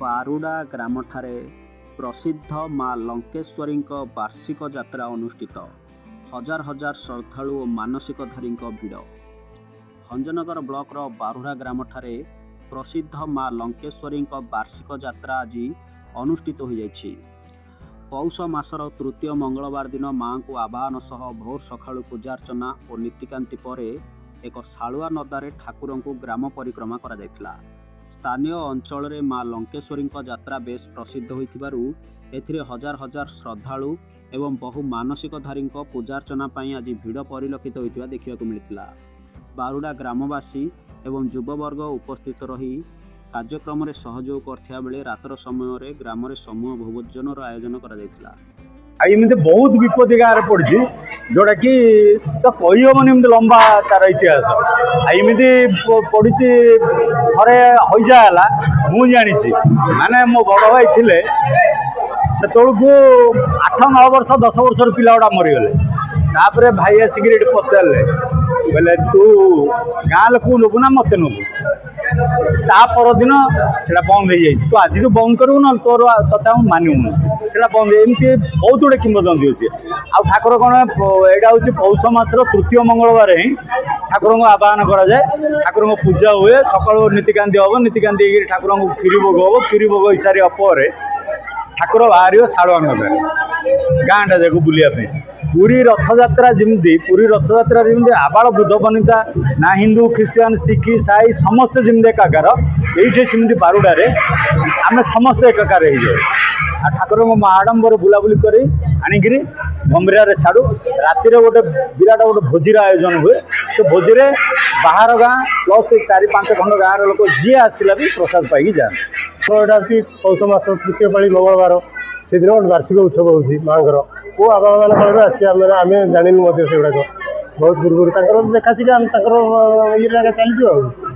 बारुडा ग्रामठारे प्रसिद्ध माँ लंकेश्वरी वार्षिक यात्रा अनुष्ठित। हजार हजार श्रद्धालु और मानसिकधारी भिड़। भंजनगर ब्लॉक बारुडा ग्रामठारे प्रसिद्ध माँ लंकेश्वरी वार्षिक यात्रा आज अनुष्ठित हो जाइछि। पौष मासर तृतीय मंगलवार दिन माँ को आवाहन सह भोर सकाळु पूजार्चना और नीतिकांति पर एक शालुआ नदारे ठाकुर को ग्राम परिक्रमा करा जायथिला। स्थानीय अंचल में माँ लंकेश्वरी यात्रा बेस प्रसिद्ध होइथिबारु एथिरे हजार हजार श्रद्धालु एवं बहु मानसिकधारी पूजार्चना आज भिड़ परिलक्षित होइथिबा देखिबाकु मिलिथिला। बारुडा ग्रामवासी एवं युववर्ग उपस्थित रही कार्यक्रम में सहयोग करथिया बेले रातर समय ग्राम में समूह भोजन आयोजन करा जायथिला। एमती बहुत विपत्ति गाँव पड़ी जोटा कि तो कहीहबनी लंबा तार इतिहास एमती पड़ी थे हईजाला मुझे जानी माने मो बड़ भाई थे से 8-9 वर्ष 10 वर्ष पिला गुड़ा मरीगले। तापर भाई आसिक पचारे बोले तू गाँ लोक नबू ना मत नबू परदिन से बंद हो तू आज बंद करू ना तोर तथा मानून से बंद एमती बहुत गुड़े किंवदंती अच्छे। आ ठाकुर कौन यहाँ हूँ पौष मासर तृतीय मंगलवार ही ठाकुर को आवाहन कराए। ठाकुर को पूजा हुए सकाळु नीतिकांति हम नीतिकांति ठाकुर को क्षीरी भोग हम क्षीरी भोग हो सारी पर ठाकुर बाहर शालुआ नगर गाँटा जाक बुलापी। पुरी रथयात्रा जमी पुरी रथयात्रा जमी आबाल बुद्ध बनिता ना हिंदू ख्रीष्टियान सिख साई समस्ते जमी एकाकार ये सेमती बारुडारे आम समस्ते एकाकार हो जाए। ठाकुर को आडंबर बुलाबुली कर आणिक गंभीर छाड़ू राति गोटे विराट गोटे भोजीर आयोजन हुए। से भोजी में बाहर गाँ प्लस 4-5 खंड गाँव लोक जी आसला भी प्रसाद पाई जाए। यहाँ हूँ पौष मास तृतीय पाली मंगलवार से दिन वार्षिक उत्सव हो माँगर को आवाहन फल आम जानू से गुड़ाक बहुत पूर्व देखा ये चलती।